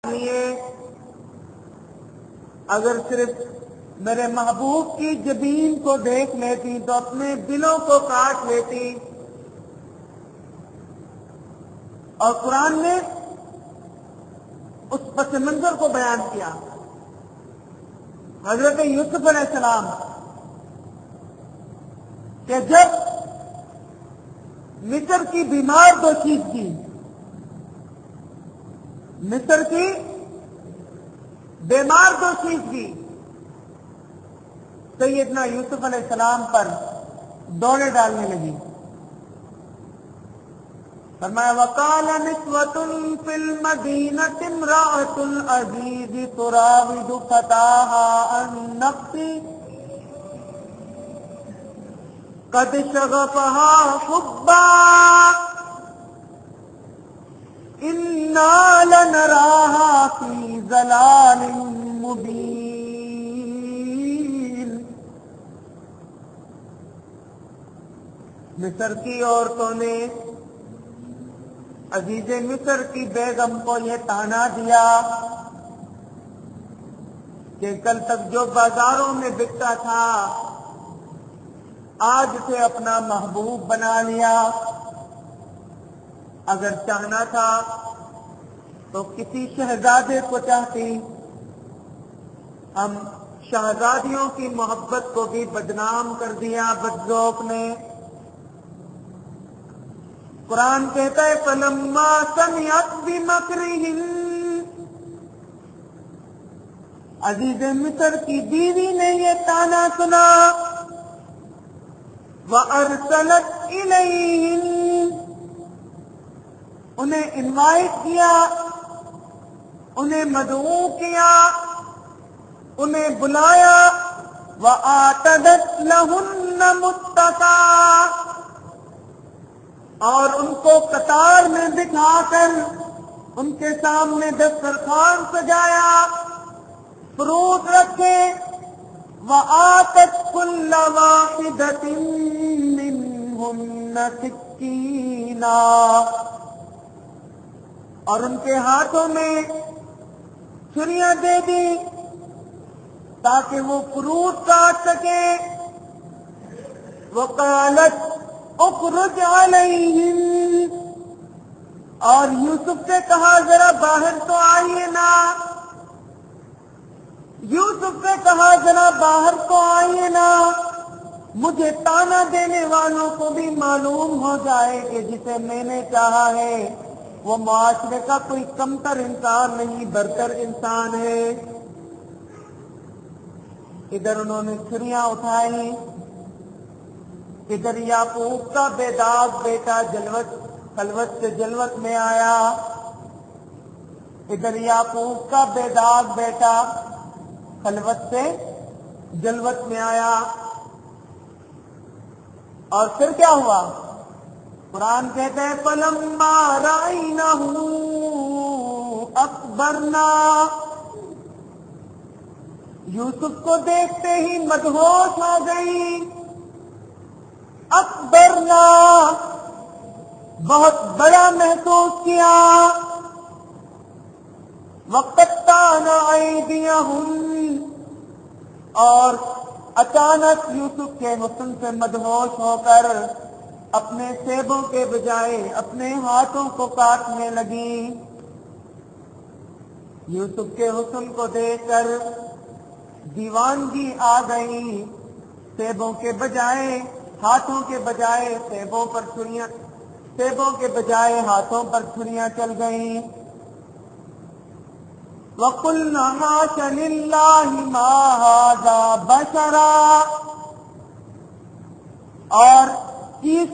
لیے اگر صرف میرے محبوب کی جبین کو دیکھ لیتی تو اپنے دلوں کو کاٹ لیتی. اور قرآن نے اس پس منظر کو بیان کیا. حضرت یوسف علیہ السلام کہ جب مصر کی بیمار دوشیدگی، مصر کی بیمار دوشیدگی سیدنا یوسف علیہ السلام پر دوڑے ڈالنے لگی. فرمایا وقال نسوة في المدينة امرأة العزيز تراود فتاها عن نفسه قد شغفها حبا إنا لنراها في ضلال مبين. مصر کی عورتوں نے عزیز مصر کی بیگم کو یہ تانا دیا کہ کل تک جو بازاروں میں بکتا تھا آج سے اپنا محبوب بنا لیا. اگر چاہنا تھا تو کسی شہزادے کو چاہتی. ہم شہزادیوں کی محبت کو بھی بدنام کر دیا بدذوق نے. قرآن کہتا ہے فلما سمعت بمکرہن، عزیز مصر کی بیوی نے یہ تانا سنا. وارسلت الیہن، انہیں انوائٹ کیا، انہیں مدعو کیا، انہیں بلایا. وآتدت لہن متکئا، اور ان کو قطار میں بٹھا کر ان کے سامنے دسترخوان سجایا، فروٹ رکھے. وآتت كل واحدة منهن سكينا، اور ان کے ہاتھوں میں چھریاں دے دی تاکہ وہ فروٹ کاٹ سکے. وقالت اخرج علیہم، اور یوسف سے کہا ذرا باہر تو آئیے نا. یوسف سے کہا ذرا باہر تو آئیے نا، مجھے تانا دینے والوں کو بھی معلوم ہو جائے کہ جسے میں نے چاہا ہے وہ معاشرے کا کوئی کمتر انسان نہیں، برتر انسان ہے. ادھر انہوں نے چھریاں اٹھائی، ادھر یعقوب کا بے داغ بیٹا خلوت سے جلوت میں آیا. ادھر یعقوب کا بے داغ بیٹا خلوت سے جلوت میں آیا. اور پھر کیا ہوا؟ قرآن کہتا ہے فلما رأینہ اکبرنا، یوسف کو دیکھتے ہی مدہوش ہو گئی. اکبرنا، بہت بڑا محسوس کیا. وقطعن ایدیہم، اور اچانک یوسف کے حسن سے مدہوش ہو کر اپنے سیبوں کے بجائے اپنے ہاتھوں کو کاٹنے لگی. یوسف کے حسن کو دیکھ کر دیوانگی آ گئی. سیبوں کے بجائے ہاتھوں کے بجائے سیبوں کے بجائے ہاتھوں پر چھریاں چل گئیں. وَقُلْنَا حَاشَ لِلَّهِ مَا هَذَا بَشَرًا، اور چیخ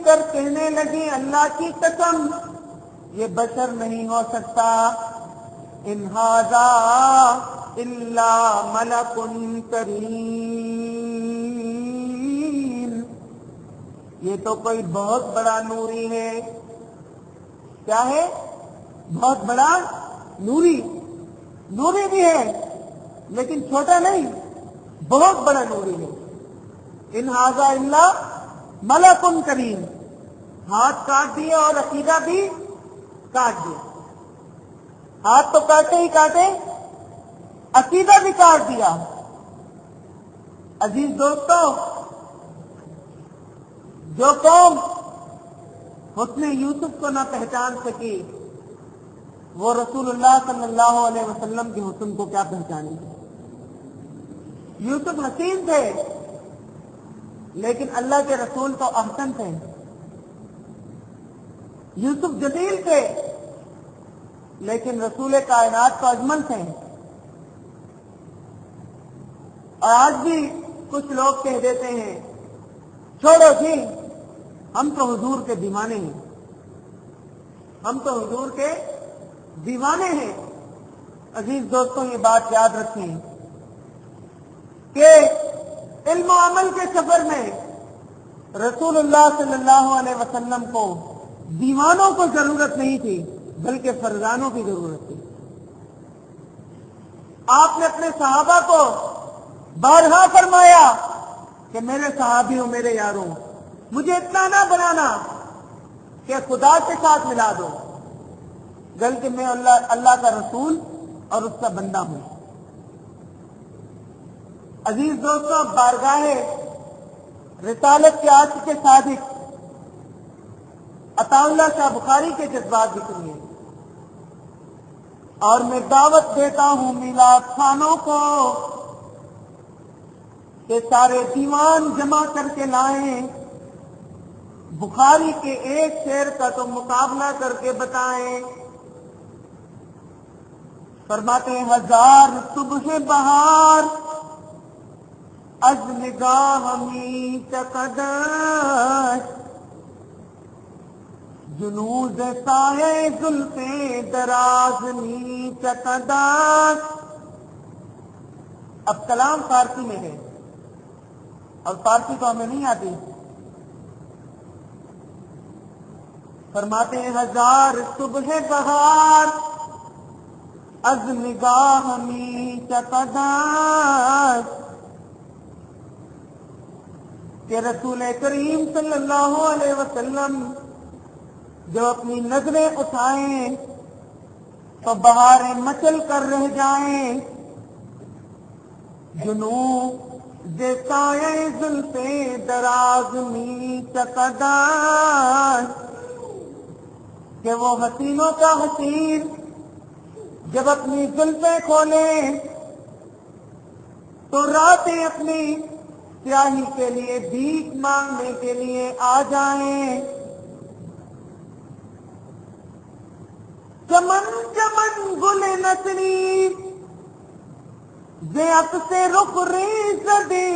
کر کہنے لگی اللہ کی قسم یہ بشر نہیں ہو سکتا. إِنْ هَذَا إِلَّا مَلَكٌ كَرِيمٌ، یہ تو کوئی بہت بڑا نوری ہے. کیا ہے؟ بہت بڑا نوری بھی ہے لیکن چھوٹا نہیں، بہت بڑا نوری ہے. ان ھذا الا ملک کریم، ہاتھ کاٹ دیے اور عقیدہ بھی کاٹ دیا. ہاتھ تو کاٹے ہی کاٹے، عقیدہ بھی کاٹ دیا۔ عزیز دوستو، جو قوم حسن یوسف کو نہ پہچان سکی وہ رسول اللہ صلی اللہ علیہ وسلم کے حسن کو کیا پہچانے گی؟ یوسف حسین تھے لیکن اللہ کے رسول تو احسن تھے۔ یوسف جمیل تھے لیکن رسول کائنات تو اجمل تھے۔ اور آج بھی کچھ لوگ کہہ دیتے ہیں چھوڑو جی، ہم تو حضور کے دیوانے ہیں، ہم تو حضور کے دیوانے ہیں۔ عزیز دوستوں، یہ بات یاد رکھیں کہ علم و عمل کے سفر میں رسول اللہ صلی اللہ علیہ وسلم کو دیوانوں کو ضرورت نہیں تھی بلکہ فرزانوں کی ضرورت تھی۔ آپ نے اپنے صحابہ کو بارہا فرمایا کہ میرے صحابیوں، میرے یاروں، مجھے اتنا نہ بنانا کہ خدا کے ساتھ ملا دو، بلکہ میں اللہ کا رسول اور اس کا بندہ ہوں۔ عزیز دوستوں، بارگاہ رسالت کے عاشق صادق عطا اللہ شاہ بخاری کے جذبات بھی سنیے۔ اور میں دعوت دیتا ہوں میلاد خانوں کو کہ سارے دیوان جمع کر کے لائیں، بخاری کے ایک شعر کا تو مقابلہ کر کے بتائیں۔ فرماتے ہیں ہزار صبح بہار از نگاہ می چقدر، جنود سایہ زلف دراز می چقدر۔ اب کلام فارسی میں ہے اور فارسی تو ہمیں نہیں آتی۔ فرماتے ہیں ہزار صبح بہار از نگاہ می چقدر، کہ رسول کریم صلی اللہ علیہ وسلم جو اپنی نظریں اٹھائیں تو بہاریں مچل کر رہ جائیں، جنوں سایہ زلف دراز می چقدر، کہ وہ حسینوں کا حسین جب اپنی زلفیں کھولیں تو راتیں اپنی سیاہی کے لیے بھیک مانگنے کے لیے آ جائیں۔ چمن چمن گل نسری زیت سے رخ ریز دی،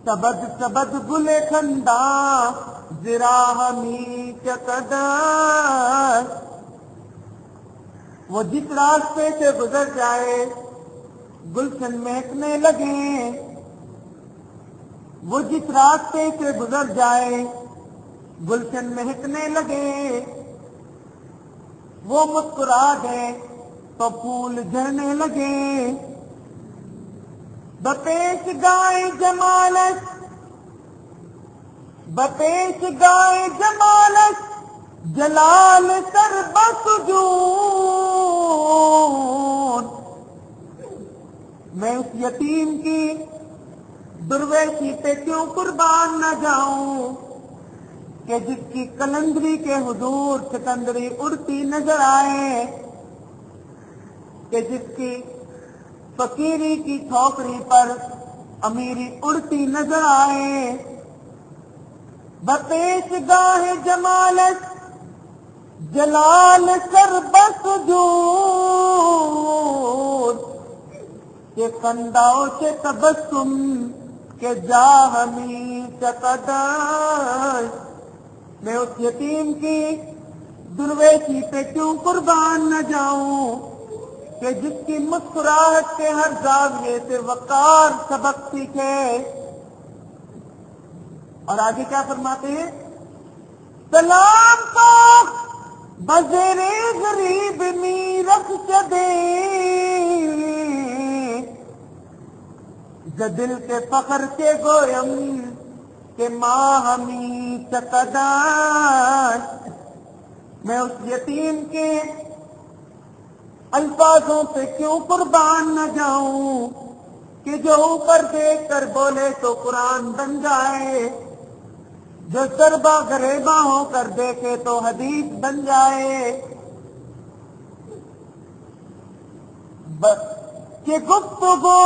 سبد سبد گل خندہ زراہ می چقدر، وہ جس راستے سے گزر جائے گلشن مہکنے لگے، وہ جس راستے سے گزر جائے گلشن مہکنے لگے، وہ مسکرا دے تو پھول جھڑنے لگے، بپیش گائے جمالت بپیش گائے جمالت جلال سر بسجود، میں اس یتیم کی درویشی پہ کیوں قربان نہ جاؤں کہ جس کی کلندری کے حضور سکندری اڑتی نظر آئے، کہ جس کی فقیری کی ٹھوکری پر امیری اڑتی نظر آئے، بپیش گاہ جمالت جلال سر بسجود، کہ خنداؤ سے تبسم کہ جا ہمی چقدر، میں اس یتیم کی درویشی پہ کیوں قربان نہ جاؤں کہ جس کی مسکراہٹ کے ہر زاویے سے وقار سبق سیکھے۔ اور آگے کیا فرماتے ہیں؟ سلام کو بزیر غریب می رکھ چدے، دل کے فخر کے گویم، کہ ماں ہمی چقدر، میں اس یتیم کے الفاظوں پہ کیوں قربان نہ جاؤں کہ جو اوپر دیکھ کر بولے تو قرآن بن جائے، جو سربا غریبا ہو کر دیکھے تو حدیث بن جائے۔ بس کہ گفتگو